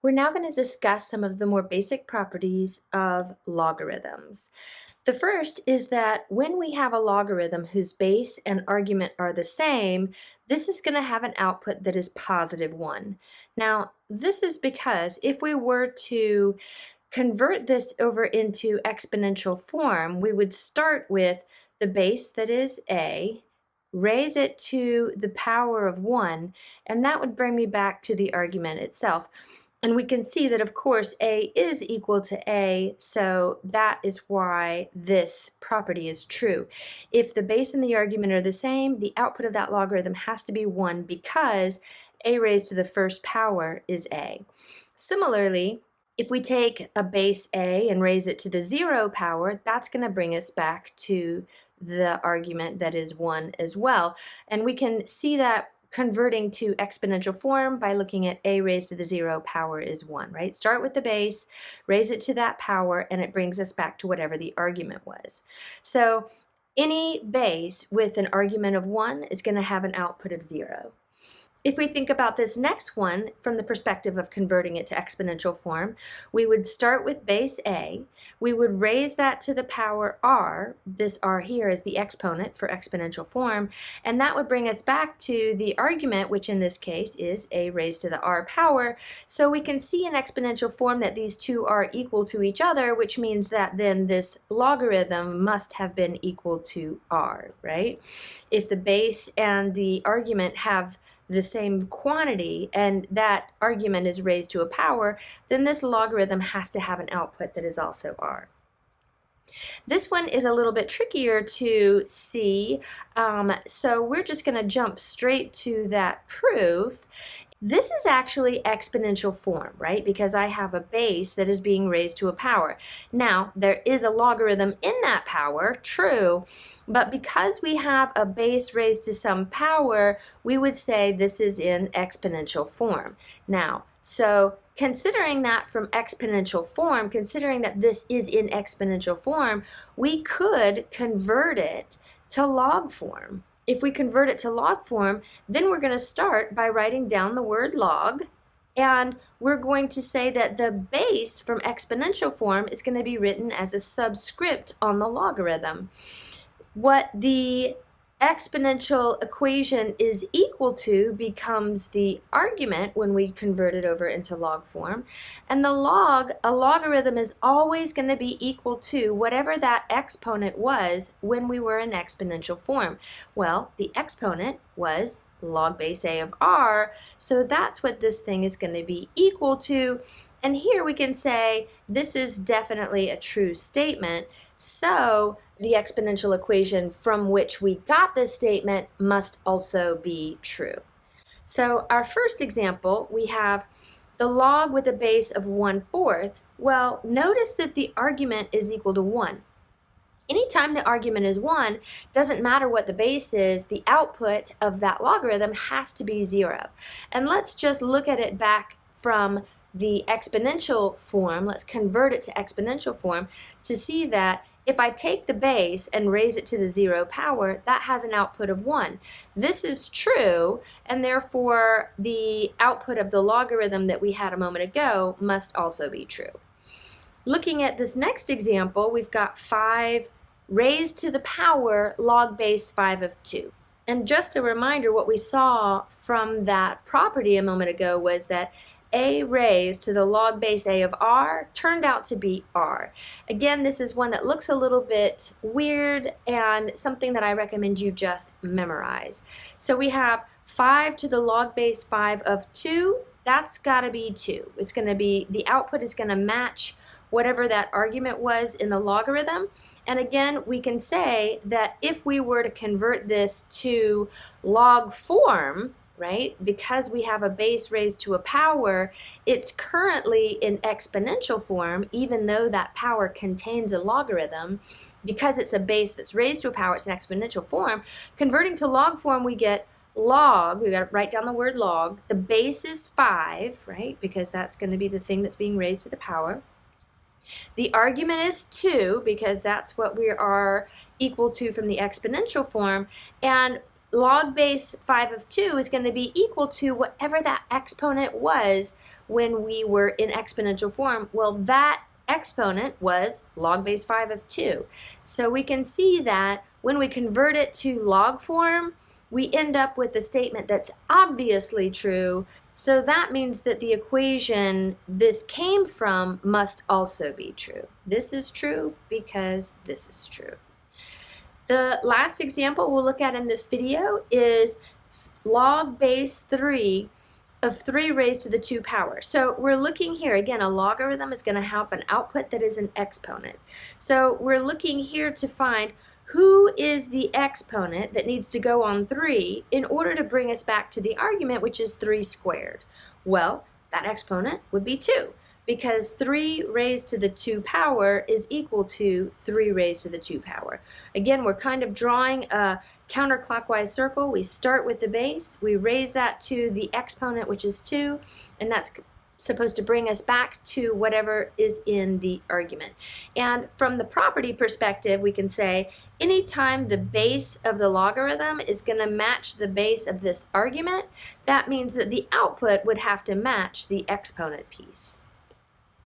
We're now going to discuss some of the more basic properties of logarithms. The first is that when we have a logarithm whose base and argument are the same, this is going to have an output that is positive 1. Now, this is because if we were to convert this over into exponential form, we would start with the base that is a, raise it to the power of 1, and that would bring me back to the argument itself. And we can see that, of course, a is equal to a, so that is why this property is true. If the base and the argument are the same, the output of that logarithm has to be 1 because a raised to the first power is a. Similarly, if we take a base a and raise it to the 0 power, that's going to bring us back to the argument that is 1 as well. And we can see that converting to exponential form by looking at a raised to the 0 power is 1, right? Start with the base, raise it to that power, and it brings us back to whatever the argument was. So any base with an argument of 1 is going to have an output of 0. If we think about this next one from the perspective of converting it to exponential form, we would start with base a, we would raise that to the power r, this r here is the exponent for exponential form, and that would bring us back to the argument, which in this case is a raised to the r power, so we can see in exponential form that these two are equal to each other, which means that then this logarithm must have been equal to r, right? If the base and the argument have the same quantity and that argument is raised to a power, then this logarithm has to have an output that is also r. This one is a little bit trickier to see, so we're just going to jump straight to that proof. This is actually exponential form, right? Because I have a base that is being raised to a power. Now, there is a logarithm in that power, true, but because we have a base raised to some power, we would say this is in exponential form. Now, so considering that from exponential form, considering that this is in exponential form, we could convert it to log form. If we convert it to log form, then we're going to start by writing down the word log, and we're going to say that the base from exponential form is going to be written as a subscript on the logarithm. What the exponential equation is equal to becomes the argument when we convert it over into log form, and a logarithm is always going to be equal to whatever that exponent was when we were in exponential form. Well, the exponent was log base a of r, so that's what this thing is going to be equal to, and here we can say this is definitely a true statement, so the exponential equation from which we got this statement must also be true. So our first example, we have the log with a base of 1/4. Well, notice that the argument is equal to 1. Anytime the argument is 1, doesn't matter what the base is, the output of that logarithm has to be 0. And let's just look at it back from the exponential form. Let's convert it to exponential form to see that if I take the base and raise it to the 0 power, that has an output of 1. This is true, and therefore the output of the logarithm that we had a moment ago must also be true. Looking at this next example, we've got 5 raised to the power log base 5 of 2. And just a reminder, what we saw from that property a moment ago was that a raised to the log base a of r turned out to be r. Again, this is one that looks a little bit weird and something that I recommend you just memorize. So we have 5 to the log base 5 of 2. That's got to be 2. It's going to be, the output is going to match whatever that argument was in the logarithm. And again, we can say that if we were to convert this to log form, right, because we have a base raised to a power, it's currently in exponential form, even though that power contains a logarithm. Because it's a base that's raised to a power, it's in exponential form. Converting to log form, we get log, we got to write down the word log. The base is 5, right, because that's going to be the thing that's being raised to the power. The argument is 2, because that's what we are equal to from the exponential form, and log base 5 of 2 is going to be equal to whatever that exponent was when we were in exponential form? Well, that exponent was log base 5 of 2. So we can see that when we convert it to log form, we end up with a statement that's obviously true. So that means that the equation this came from must also be true. This is true because this is true. The last example we'll look at in this video is log base 3 of 3 raised to the 2 power. So we're looking here, again, a logarithm is going to have an output that is an exponent. So we're looking here to find who is the exponent that needs to go on 3 in order to bring us back to the argument, which is 3 squared. Well, that exponent would be 2, because 3 raised to the 2 power is equal to 3 raised to the 2 power. Again, we're kind of drawing a counterclockwise circle. We start with the base, we raise that to the exponent, which is 2, and that's supposed to bring us back to whatever is in the argument. And from the property perspective, we can say anytime the base of the logarithm is going to match the base of this argument, that means that the output would have to match the exponent piece.